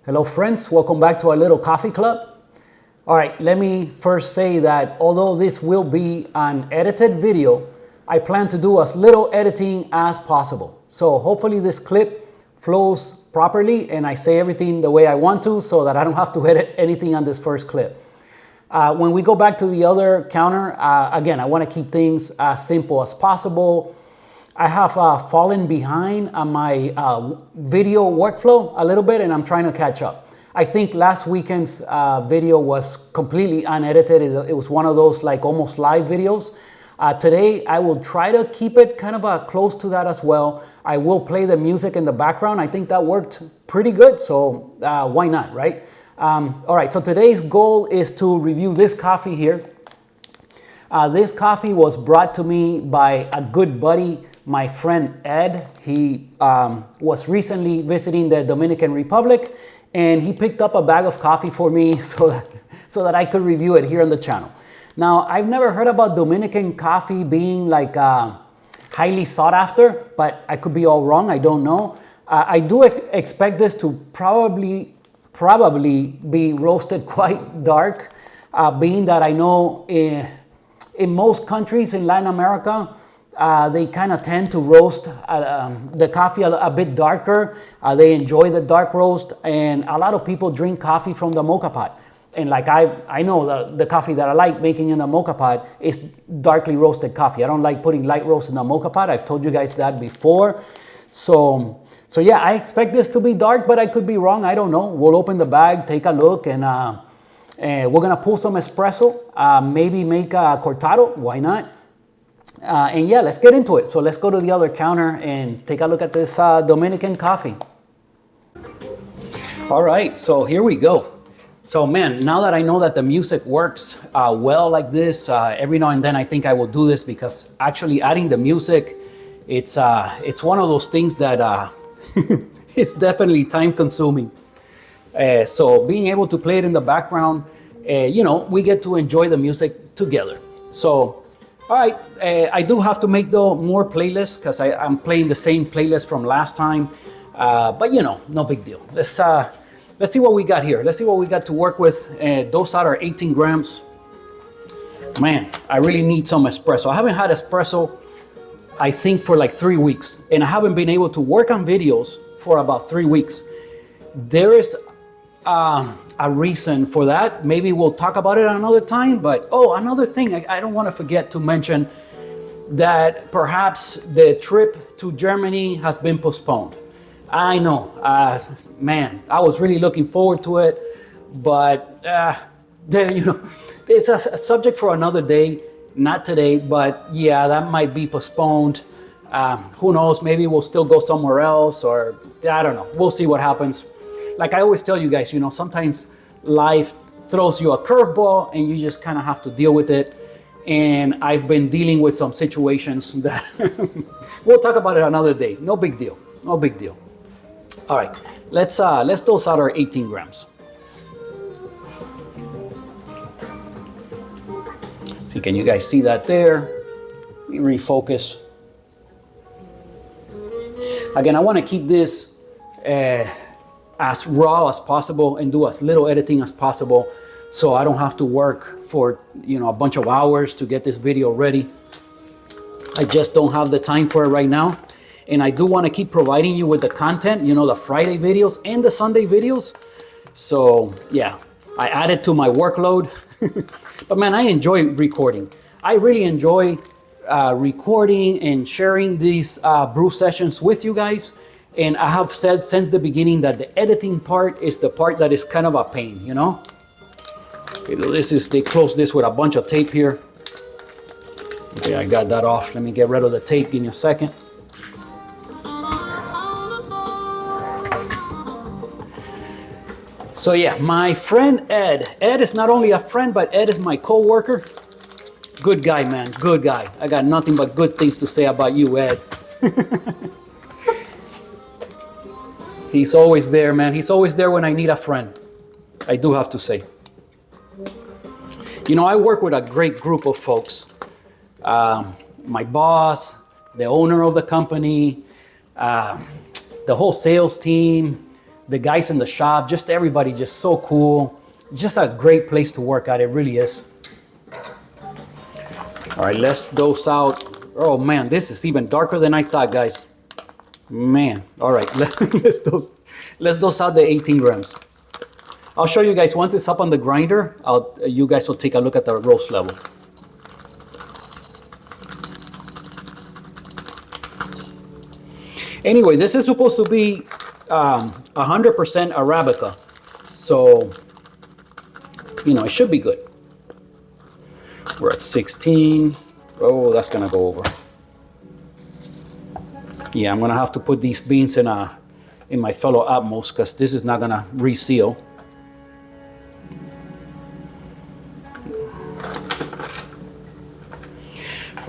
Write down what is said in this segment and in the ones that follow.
Hello friends, welcome back to our little coffee club. All right, let me first say that although this will be an edited video, I plan to do as little editing as possible. So hopefully this clip flows properly and I say everything the way I want to so that I don't have to edit anything on this first clip. When we go back to the other counter, again, I want to keep things as simple as possible. I have fallen behind on my video workflow a little bit and I'm trying to catch up. I think last weekend's video was completely unedited. It was one of those like almost live videos. Today, I will try to keep it kind of close to that as well. I will play the music in the background. I think that worked pretty good, so why not, right? All right, so today's goal is to review this coffee here. This coffee was brought to me by a good buddy, my friend Ed. He was recently visiting the Dominican Republic and he picked up a bag of coffee for me so that I could review it here on the channel. Now, I've never heard about Dominican coffee being like highly sought after, but I could be all wrong, I don't know. I do expect this to probably be roasted quite dark, being that I know in most countries in Latin America, they kind of tend to roast the coffee a bit darker. They enjoy the dark roast, and a lot of people drink coffee from the mocha pot. And like I know the coffee that I like making in the mocha pot is darkly roasted coffee. I don't like putting light roast in the mocha pot. I've told you guys that before. So yeah, I expect this to be dark, but I could be wrong. I don't know. We'll open the bag, take a look, and we're gonna pull some espresso. Maybe make a cortado. Why not? And yeah, let's get into it. So let's go to the other counter and take a look at this Dominican coffee. All right, so here we go. So man, now that I know that the music works well like this, every now and then I think I will do this because actually adding the music, it's one of those things that it's definitely time consuming. So being able to play it in the background, we get to enjoy the music together. So. All right, I do have to make though more playlists because I'm playing the same playlist from last time, but no big deal. Let's see what we got here. Let's see what we got to work with. Those are 18 grams. Man, I really need some espresso. I haven't had espresso, I think, for like 3 weeks, and I haven't been able to work on videos for about 3 weeks. There is a reason for that. Maybe we'll talk about it another time, but another thing, I don't want to forget to mention that perhaps the trip to Germany has been postponed. I know, man, I was really looking forward to it, but it's a subject for another day, not today, but yeah, that might be postponed. Who knows, maybe we'll still go somewhere else, or I don't know, we'll see what happens. Like I always tell you guys, sometimes life throws you a curveball and you just kind of have to deal with it. And I've been dealing with some situations that we'll talk about it another day. No big deal. No big deal. All right, let's dose out our 18 grams. See, can you guys see that there? Let me refocus. Again, I want to keep this as raw as possible and do as little editing as possible so I don't have to work for a bunch of hours to get this video ready. I just don't have the time for it right now, and I do want to keep providing you with the content, the Friday videos and the Sunday videos. So yeah, I added to my workload. But man, I enjoy recording. I really enjoy recording and sharing these brew sessions with you guys. And I have said since the beginning that the editing part is the part that is kind of a pain, Okay, they close this with a bunch of tape here. Okay, I got that off. Let me get rid of the tape. Give me a second. So yeah, my friend Ed. Ed is not only a friend, but Ed is my co-worker. Good guy, man, good guy. I got nothing but good things to say about you, Ed. He's always there, man. He's always there when I need a friend. I do have to say. I work with a great group of folks. My boss, the owner of the company, the whole sales team, the guys in the shop, just everybody, just so cool. Just a great place to work at, it really is. All right, let's dose out. Oh man, this is even darker than I thought, guys. Man, all right, let's dose out the 18 grams. I'll show you guys once it's up on the grinder. You guys will take a look at the roast level. Anyway, this is supposed to be 100% Arabica, so you know it should be good. We're at 16. Oh, that's gonna go over. Yeah, I'm gonna have to put these beans in my fellow Atmos because this is not gonna reseal.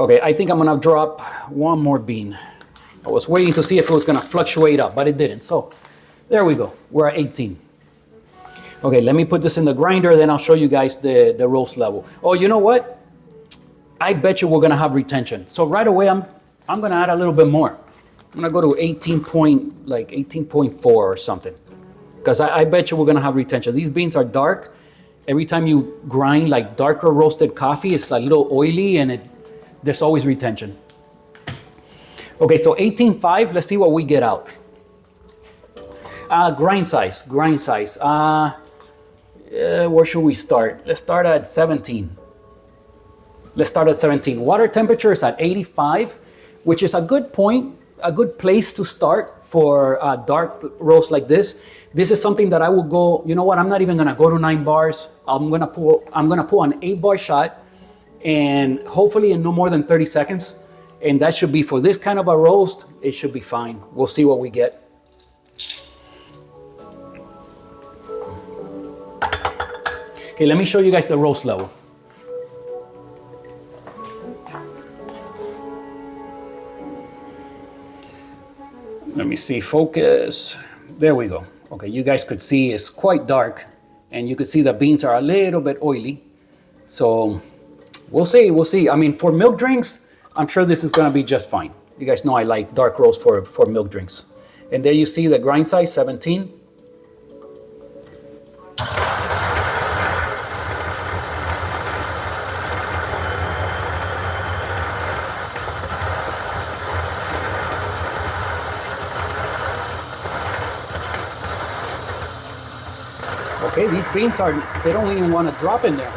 Okay, I think I'm gonna drop one more bean. I was waiting to see if it was gonna fluctuate up, but it didn't. So there we go, we're at 18. Okay, let me put this in the grinder, then I'll show you guys the roast level. Oh, you know what? I bet you we're gonna have retention. So right away, I'm gonna add a little bit more. I'm gonna go to 18.4 or something. Because I bet you we're gonna have retention. These beans are dark. Every time you grind like darker roasted coffee, it's like a little oily and there's always retention. Okay, so 18.5, let's see what we get out. Grind size. Where should we start? Let's start at 17. Water temperature is at 85, which is a good point, a good place to start for a dark roast like this. This is something that I will go, you know what, I'm not even gonna go to 9 bars. I'm gonna pull an 8-bar shot, and hopefully in no more than 30 seconds. And that should be, for this kind of a roast, it should be fine. We'll see what we get. Okay, let me show you guys the roast level. Let me see, focus. There we go. Okay, you guys could see it's quite dark, and you could see the beans are a little bit oily. So we'll see. I mean, for milk drinks, I'm sure this is gonna be just fine. You guys know I like dark roast for milk drinks. And there you see the grind size, 17. Okay, these beans they don't even want to drop in there.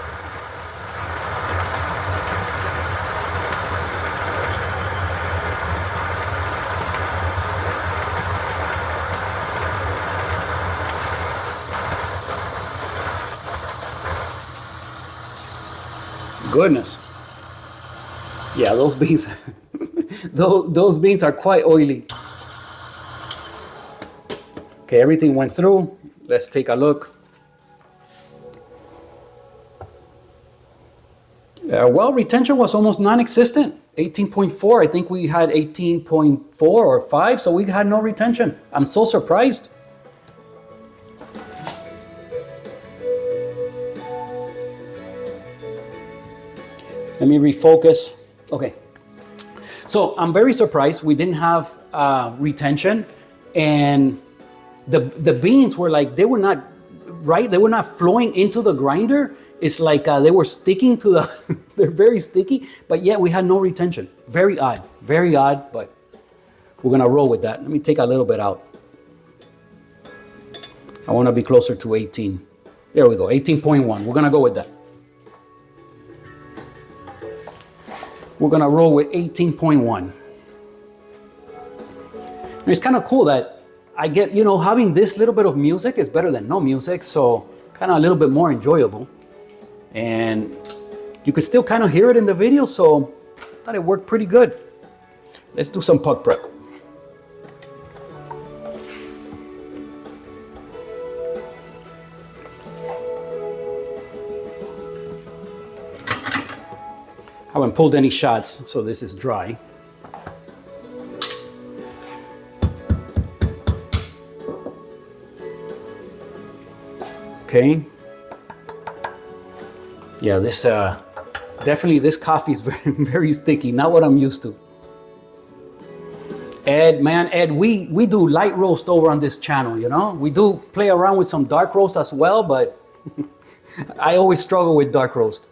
Goodness. Yeah, those beans, those beans are quite oily. Okay, everything went through. Let's take a look. Well, retention was almost non-existent. 18.4, I think we had 18.4 or 5, so we had no retention. I'm so surprised. Let me refocus. Okay. So I'm very surprised we didn't have retention, and the beans were like, they were not right. They were not flowing into the grinder. It's like they were sticking to the, they're very sticky, but yet we had no retention. Very odd, but we're gonna roll with that. Let me take a little bit out. I wanna be closer to 18. There we go, 18.1. We're gonna go with that. We're gonna roll with 18.1. It's kind of cool that I get, you know, having this little bit of music is better than no music, so kind of a little bit more enjoyable. And you could still kind of hear it in the video, so I thought it worked pretty good. Let's do some puck prep. I haven't pulled any shots, so this is dry. Okay. Yeah, this definitely this coffee is very, very sticky, not what I'm used to. Ed, man, Ed, we do light roast over on this channel, you know? We do play around with some dark roast as well, but I always struggle with dark roast.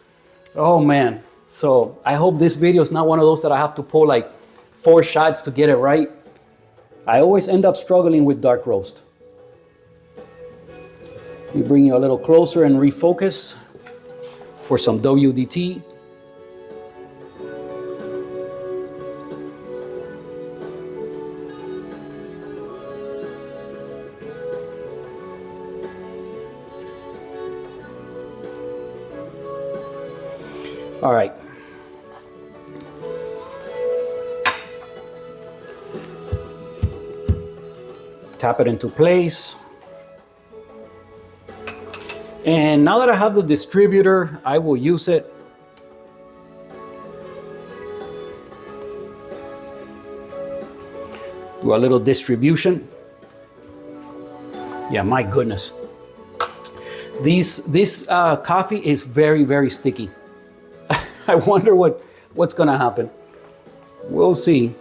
Oh man. So I hope this video is not one of those that I have to pull like 4 shots to get it right. I always end up struggling with dark roast. We bring you a little closer and refocus for some WDT. All right. Tap it into place. And now that I have the distributor, I will use it. Do a little distribution. Yeah, my goodness. This coffee is very, very sticky. I wonder what's gonna happen. We'll see.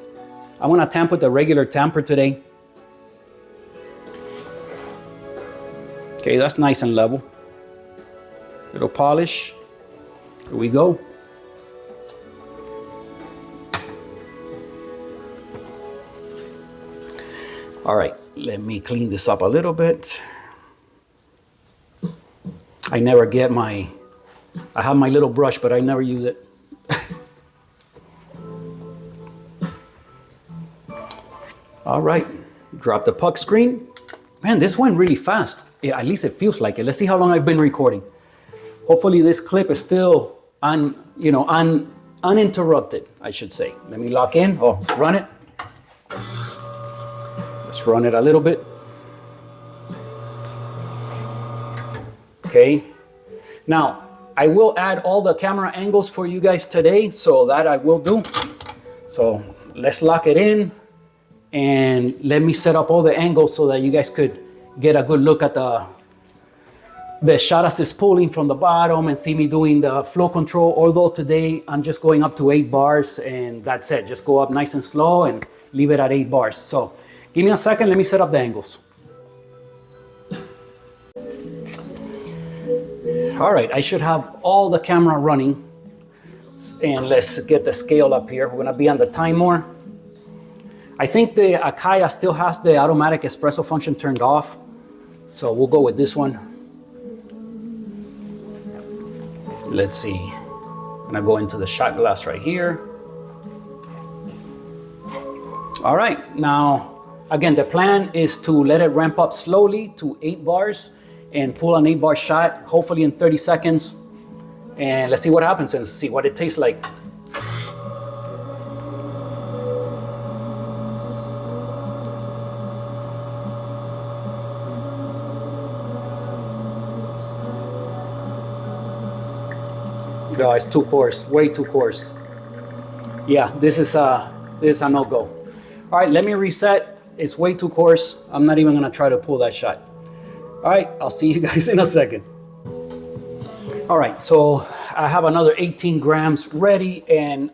I'm gonna tamp with the regular tamper today. Okay, that's nice and level. Little polish. Here we go. All right, let me clean this up a little bit. I never get my, I have my little brush, but I never use it. All right, drop the puck screen. Man, this went really fast. Yeah, at least it feels like it. Let's see how long I've been recording. Hopefully this clip is still uninterrupted, I should say. Let me lock in. Oh, run it. Let's run it a little bit. Okay. Now, I will add all the camera angles for you guys today, so that I will do. So let's lock it in and let me set up all the angles so that you guys could get a good look at the shot as it's pulling from the bottom and see me doing the flow control. Although today I'm just going up to 8 bars and that's it. Just go up nice and slow and leave it at 8 bars. So give me a second, let me set up the angles. All right, I should have all the camera running. And let's get the scale up here. We're gonna be on the timer. I think the Akaya still has the automatic espresso function turned off. So we'll go with this one. Let's see. I'm gonna go into the shot glass right here. All right, now, again, the plan is to let it ramp up slowly to 8 bars and pull an 8-bar shot, hopefully in 30 seconds. And let's see what happens and see what it tastes like. No, it's too coarse, way too coarse. Yeah, this is a no-go. All right, let me reset. It's way too coarse. I'm not even gonna try to pull that shot. All right, I'll see you guys in a second. All right, so I have another 18 grams ready and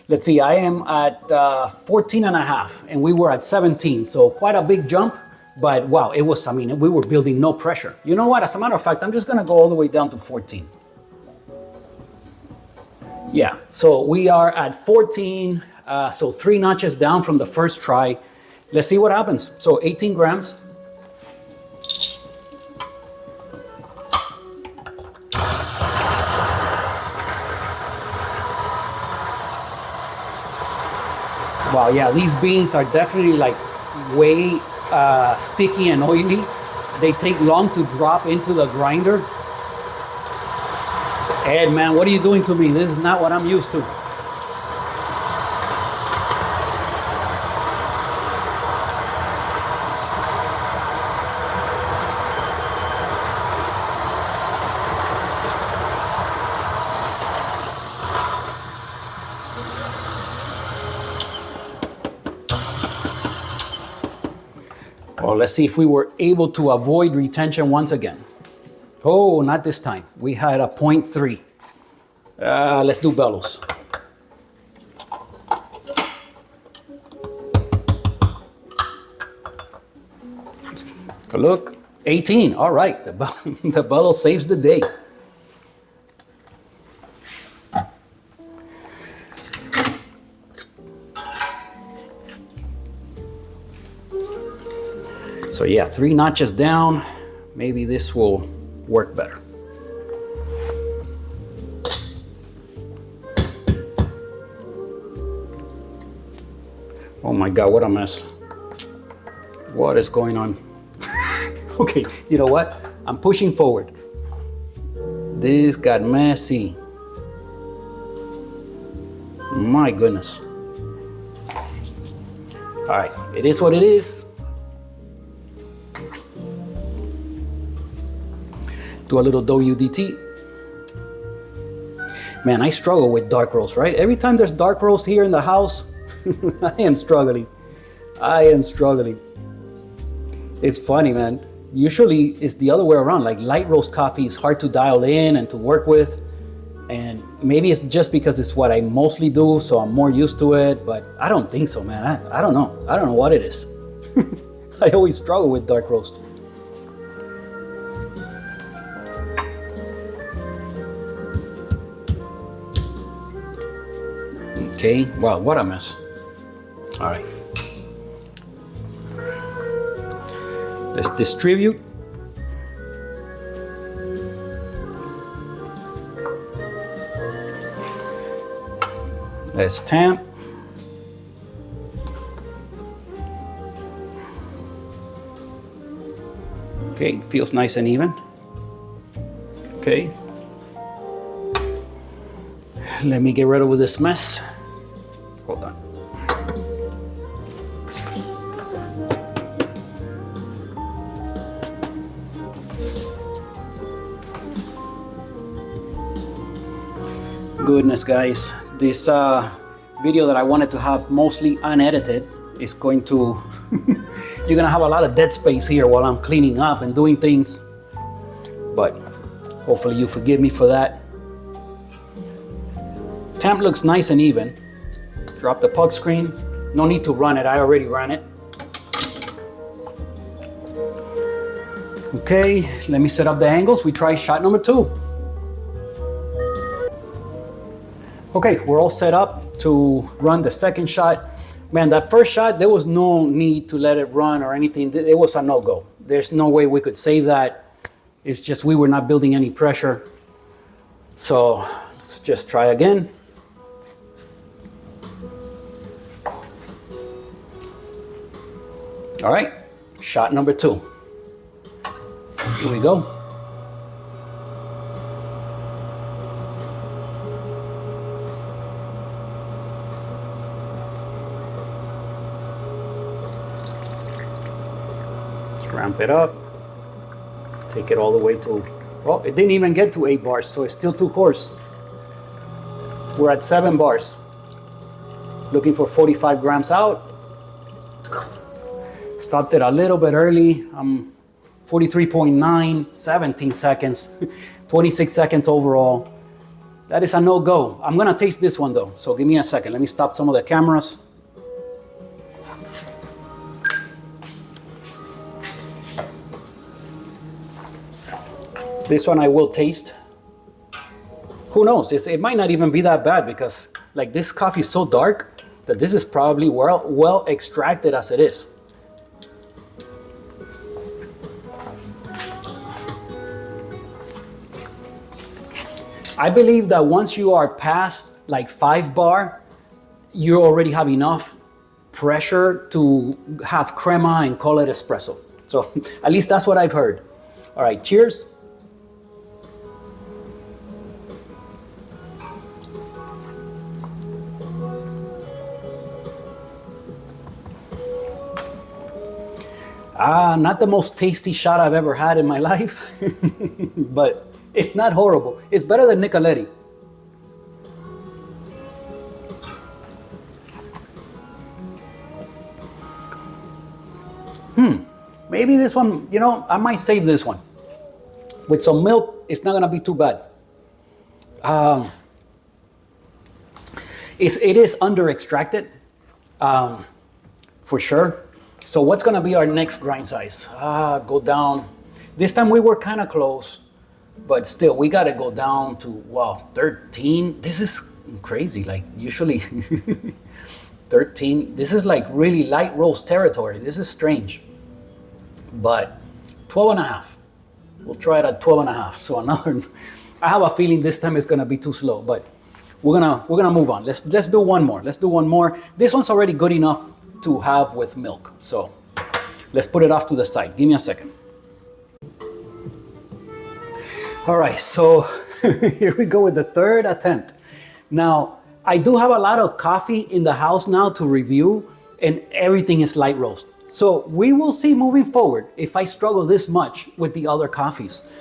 let's see, I am at 14 and a half and we were at 17. So quite a big jump, but wow, it was, I mean, we were building no pressure. You know what, as a matter of fact, I'm just gonna go all the way down to 14. Yeah, so we are at 14, so 3 notches down from the first try. Let's see what happens. So 18 grams. Wow, yeah, these beans are definitely like way sticky and oily. They take long to drop into the grinder. Ed, man, what are you doing to me? This is not what I'm used to. Well, let's see if we were able to avoid retention once again. Oh, not this time. We had a 0.3. Let's do bellows. Look, 18. All right, the bellow saves the day. So yeah, 3 notches down. Maybe this will work better. Oh my God, what a mess. What is going on? Okay, you know what? I'm pushing forward. This got messy. My goodness. All right, it is what it is. Do a little WDT. Man, I struggle with dark roast, right? Every time there's dark roast here in the house, I am struggling. It's funny, man. Usually it's the other way around. Like light roast coffee is hard to dial in and to work with. And maybe it's just because it's what I mostly do, so I'm more used to it. But I don't think so, man. I don't know. I don't know what it is. I always struggle with dark roast. Okay, wow, what a mess. All right. Let's distribute. Let's tamp. Okay, feels nice and even. Okay. Let me get rid of this mess. Hold on. Goodness, guys, this video that I wanted to have mostly unedited is going to you're gonna have a lot of dead space here while I'm cleaning up and doing things, but hopefully you forgive me for that. Temp looks nice and even. Drop the puck screen. No need to run it, I already ran it. Okay, let me set up the angles. We try shot number 2. Okay, we're all set up to run the second shot. Man, that first shot, there was no need to let it run or anything. It was a no-go. There's no way we could save that. It's just we were not building any pressure. So let's just try again. All right, shot number 2. Here we go. Ramp it up, take it all the way to, well, it didn't even get to 8 bars, so it's still too coarse. We're at 7 bars. Looking for 45 grams out. Stopped it a little bit early. 43.9, 17 seconds, 26 seconds overall. That is a no-go. I'm gonna taste this one though, so give me a second. Let me stop some of the cameras. This one I will taste. Who knows? It might not even be that bad because like this coffee is so dark that this is probably well extracted as it is. I believe that once you are past like 5 bar, you already have enough pressure to have crema and call it espresso. So at least that's what I've heard. All right, cheers. Not the most tasty shot I've ever had in my life, but it's not horrible. It's better than Nicoletti. Maybe this one, you know, I might save this one. With some milk, it's not gonna be too bad. It is under extracted, for sure. So what's gonna be our next grind size? Go down. This time we were kind of close, but still we gotta go down to, wow, 13. This is crazy. Like usually 13, this is like really light roast territory. This is strange, but 12 and a half. We'll try it at 12 and a half. So another, I have a feeling this time it's gonna be too slow, but we're gonna move on. Let's do one more. Let's do one more. This one's already good enough to have with milk. So let's put it off to the side. Give me a second. All right, so here we go with the third attempt. Now, I do have a lot of coffee in the house now to review, and everything is light roast. So we will see moving forward if I struggle this much with the other coffees.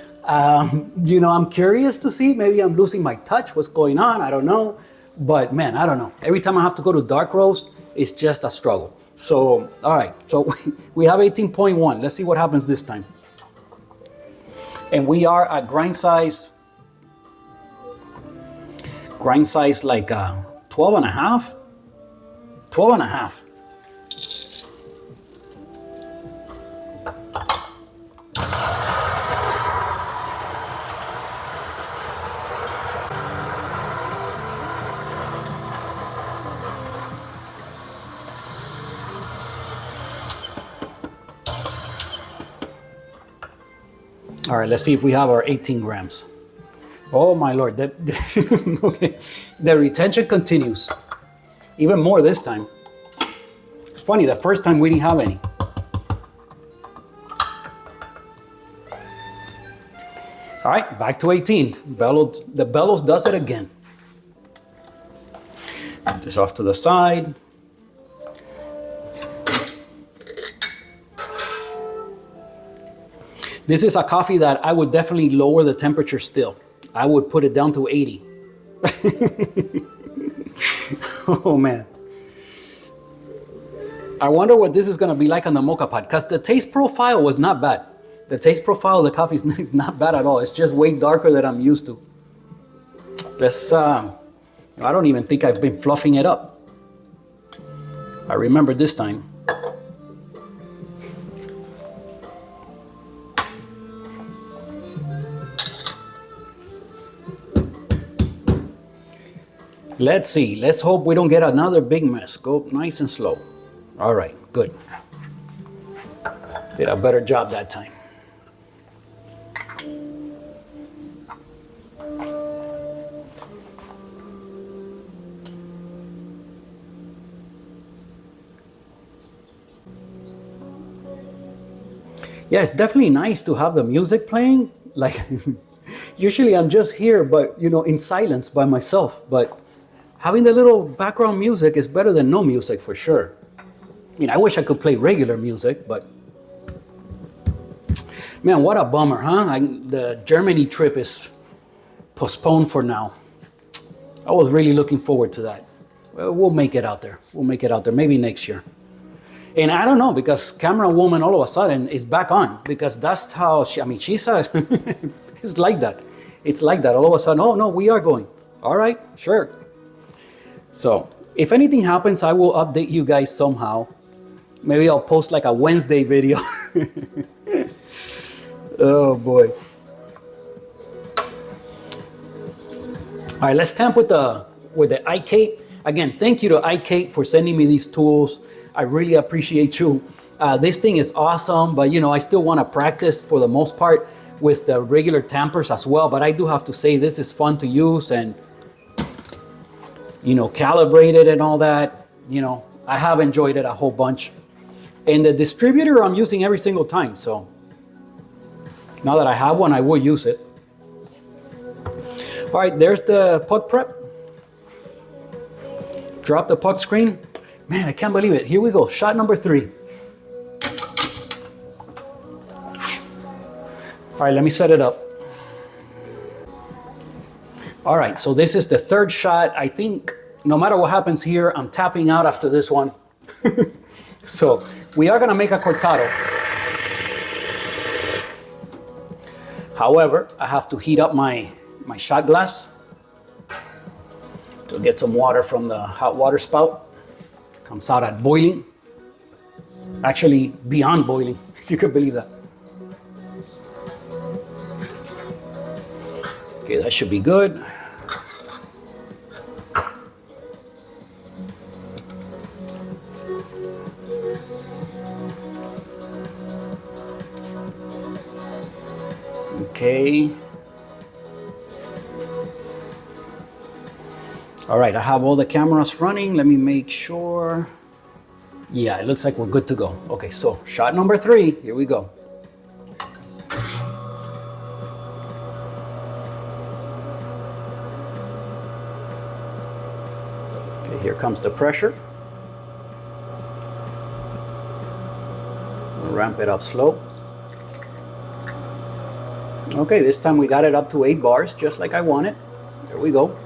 You know, I'm curious to see, maybe I'm losing my touch, what's going on, I don't know. But man, I don't know. Every time I have to go to dark roast, it's just a struggle. So, all right, so we have 18.1. Let's see what happens this time. And we are at grind size like 12 and a half. 12 and a half. All right, let's see if we have our 18 grams. Oh my Lord, okay. The retention continues. Even more this time. It's funny, the first time we didn't have any. All right, back to 18. The bellows does it again. Just off to the side. This is a coffee that I would definitely lower the temperature still. I would put it down to 80. Oh man. I wonder what this is gonna be like on the mocha pot, because the taste profile was not bad. The taste profile of the coffee is not bad at all. It's just way darker than I'm used to. Let's, I don't even think I've been fluffing it up. I remember this time. Let's see. Let's hope we don't get another big mess. Go nice and slow. All right, good. Did a better job that time. Yeah, it's definitely nice to have the music playing. Like, usually I'm just here, but you know, in silence by myself. But having the little background music is better than no music for sure. I mean, I wish I could play regular music, but man, what a bummer, huh? The Germany trip is postponed for now. I was really looking forward to that. Well, we'll make it out there. We'll make it out there, maybe next year. And I don't know, because Camera Woman all of a sudden is back on, because that's how she's it's like that. It's like that. All of a sudden, oh no, we are going. All right, sure. So if anything happens, I will update you guys somehow. Maybe I'll post like a Wednesday video. Oh boy. All right, let's temp with the iCape. Again, thank you to iCape for sending me these tools. I really appreciate you. This thing is awesome, but you know, I still want to practice for the most part with the regular tampers as well. But I do have to say, this is fun to use and, you know, calibrate it and all that. You know, I have enjoyed it a whole bunch. And the distributor I'm using every single time. So now that I have one, I will use it. All right, there's the puck prep. Drop the puck screen. Man, I can't believe it. Here we go. Shot number 3. All right, let me set it up. All right, so this is the third shot. I think no matter what happens here, I'm tapping out after this one. So we are gonna make a cortado. However, I have to heat up my shot glass to get some water from the hot water spout. Comes out at boiling. Actually, beyond boiling, if you could believe that. Okay, that should be good. Okay. All right, I have all the cameras running. Let me make sure. Yeah, it looks like we're good to go. Okay, so shot number 3, here we go. Okay, here comes the pressure. We'll ramp it up slow. Okay, this time we got it up to 8 bars, just like I want it. There we go.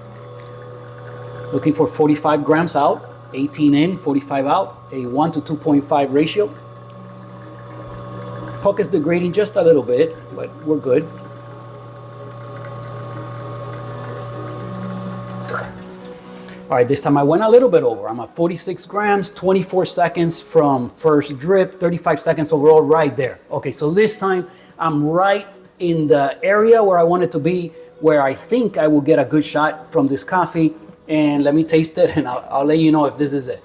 Looking for 45 grams out, 18 in, 45 out, a 1 to 2.5 ratio. Puck is degrading just a little bit, but we're good. All right, this time I went a little bit over. I'm at 46 grams, 24 seconds from first drip, 35 seconds overall, right there. Okay, so this time I'm right in the area where I want it to be, where I think I will get a good shot from this coffee. And let me taste it, and I'll let you know if this is it.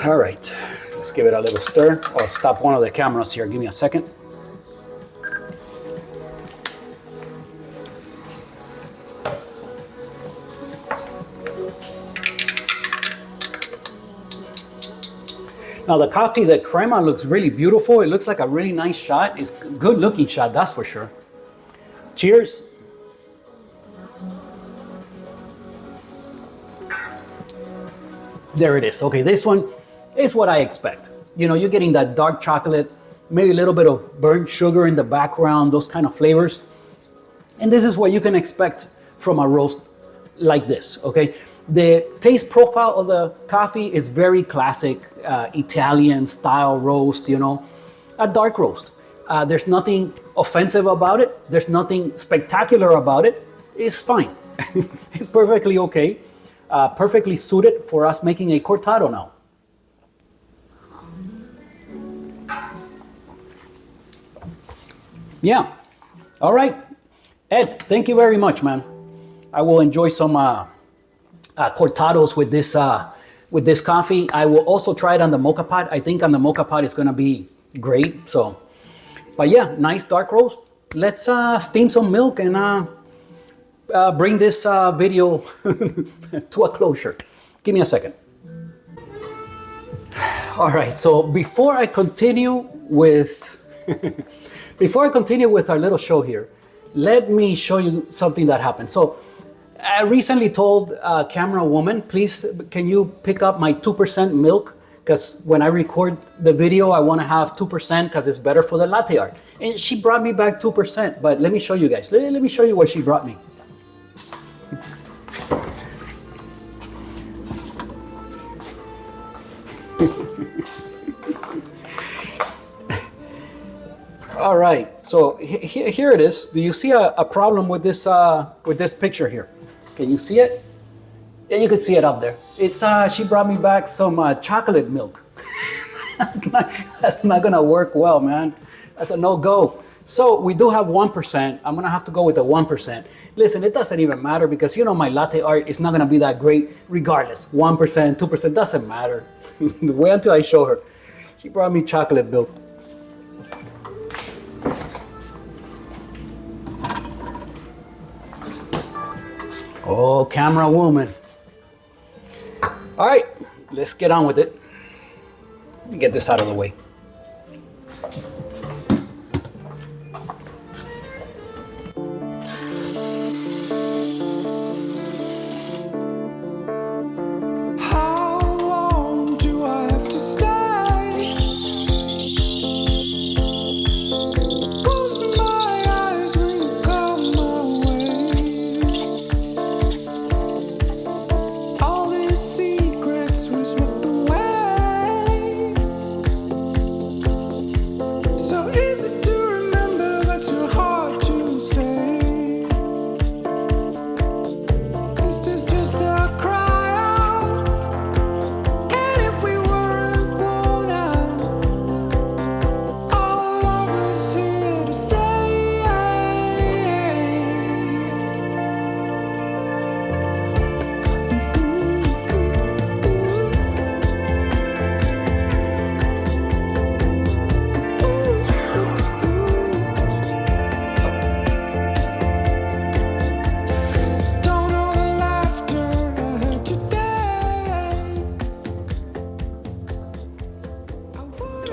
All right, let's give it a little stir. I'll stop one of the cameras here. Give me a second. Now the coffee, the crema looks really beautiful. It looks like a really nice shot. It's a good looking shot, that's for sure. Cheers. There it is. Okay, this one is what I expect. You know, you're getting that dark chocolate, maybe a little bit of burnt sugar in the background, those kind of flavors. And this is what you can expect from a roast like this, okay? The taste profile of the coffee is very classic Italian style roast, you know, a dark roast. There's nothing offensive about it. There's nothing spectacular about it. It's fine. It's perfectly okay. Perfectly suited for us making a cortado now. Yeah. All right. Ed, thank you very much, man. I will enjoy some cortados with this coffee. I will also try it on the mocha pot. I think on the mocha pot it's gonna be great. So, but yeah, nice dark roast. Let's steam some milk and bring this video to a closure. Give me a second. All right. So before I continue with our little show here, let me show you something that happened. So I recently told camera woman, please, can you pick up my 2% milk? Because when I record the video, I want to have 2% because it's better for the latte art. And she brought me back 2%. But let me show you guys. Let me show you what she brought me. All right, so here it is. Do you see a problem with this picture here? Can you see it? Yeah, you can see it up there. It's she brought me back some chocolate milk. that's not gonna work well, man. That's a no-go. So we do have 1%. I'm gonna have to go with the 1%. Listen, it doesn't even matter because you know my latte art is not gonna be that great regardless. 1%, 2% doesn't matter. Wait until I show her. She brought me chocolate milk. Oh, camera woman. All right, let's get on with it. Let me get this out of the way.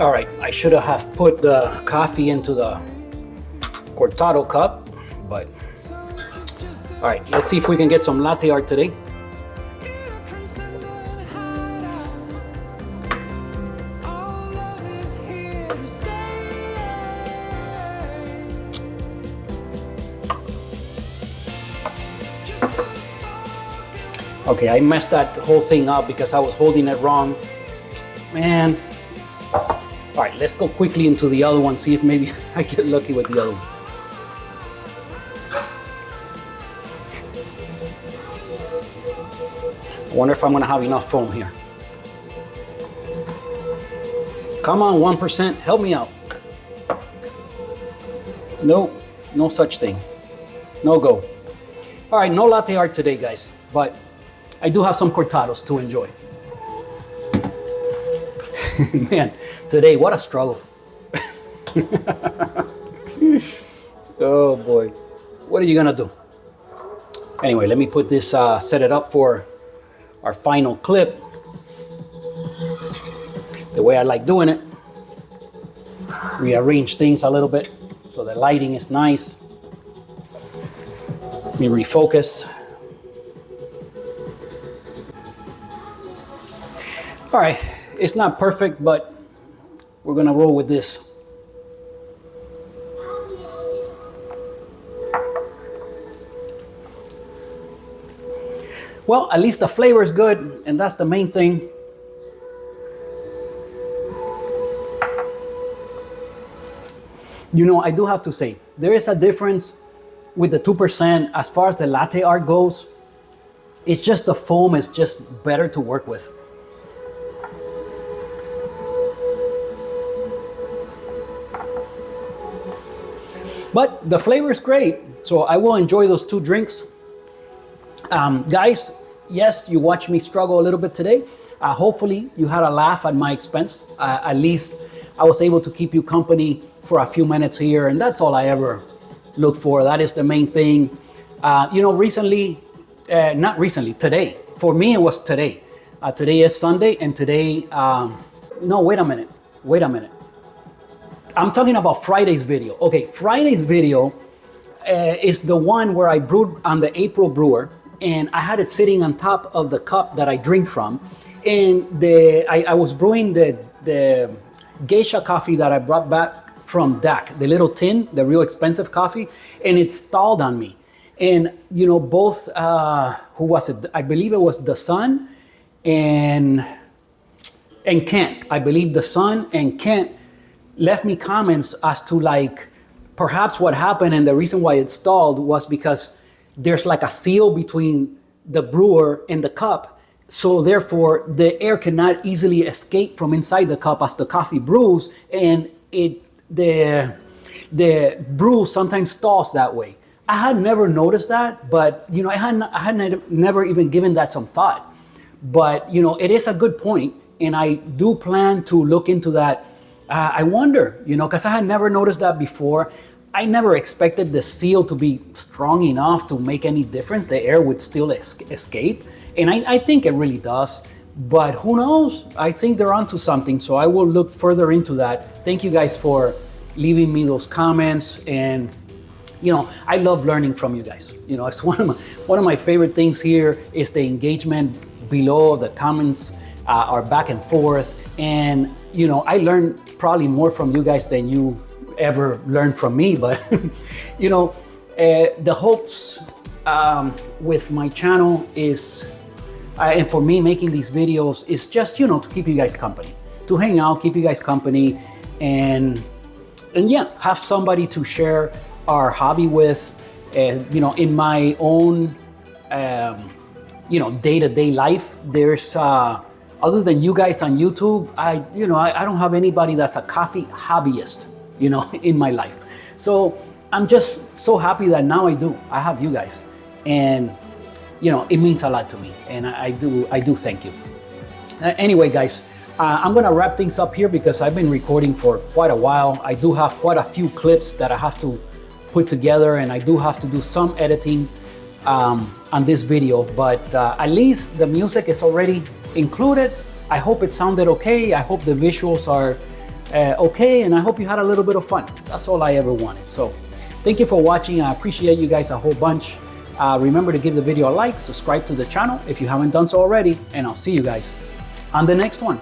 All right, I should have put the coffee into the cortado cup, but all right, let's see if we can get some latte art today. Okay, I messed that whole thing up because I was holding it wrong. Man. All right, let's go quickly into the other one, see if maybe I get lucky with the other one. I wonder if I'm gonna have enough foam here. Come on, 1%, help me out. Nope, no such thing. No go. All right, no latte art today, guys, but I do have some cortados to enjoy. Man, today, what a struggle. Oh boy, what are you gonna do? Anyway, let me put this, set it up for our final clip. The way I like doing it. Rearrange things a little bit so the lighting is nice. Let me refocus. All right, it's not perfect, but we're gonna roll with this. Well, at least the flavor is good, and that's the main thing. You know, I do have to say, there is a difference with the 2% as far as the latte art goes. It's just the foam is just better to work with. But the flavor is great, so I will enjoy those two drinks. Guys, yes, you watched me struggle a little bit today. Hopefully you had a laugh at my expense. At least I was able to keep you company for a few minutes here, and that's all I ever look for. That is the main thing. You know, not recently, today. For me, it was today. Today is Sunday, and today, no, wait a minute. I'm talking about Friday's video. Okay, Friday's video is the one where I brewed on the April brewer, and I had it sitting on top of the cup that I drink from. And I was brewing the geisha coffee that I brought back from DAC, the little tin, the real expensive coffee, and it stalled on me. And, you know, both, who was it? I believe it was the Sun and Kent. I believe the Sun and Kent left me comments as to like, perhaps what happened and the reason why it stalled was because there's like a seal between the brewer and the cup. So therefore the air cannot easily escape from inside the cup as the coffee brews, and the brew sometimes stalls that way. I had never noticed that, but you know, I had never even given that some thought. But you know, it is a good point, and I do plan to look into that. I wonder, you know, because I had never noticed that before. I never expected the seal to be strong enough to make any difference. The air would still escape. And I think it really does. But who knows? I think they're onto something. So I will look further into that. Thank you guys for leaving me those comments. And, you know, I love learning from you guys. You know, it's one of my favorite things here is the engagement below. The comments are back and forth. And, you know, I learn probably more from you guys than you ever learned from me. But, you know, the hopes with my channel is, and for me making these videos is just, you know, to keep you guys company, to hang out, keep you guys company, and yeah, have somebody to share our hobby with. You know, in my own, you know, day-to-day life, there's, other than you guys on YouTube, I don't have anybody that's a coffee hobbyist, you know, in my life. So I'm just so happy that now I have you guys, and you know, it means a lot to me, and I do thank you. Anyway, guys, I'm gonna wrap things up here because I've been recording for quite a while. I do have quite a few clips that I have to put together, and I do have to do some editing on this video, but at least the music is already included. I hope it sounded okay. I hope the visuals are okay, and I hope you had a little bit of fun. That's all I ever wanted. So thank you for watching. I appreciate you guys a whole bunch. Remember to give the video a like, subscribe to the channel if you haven't done so already, and I'll see you guys on the next one.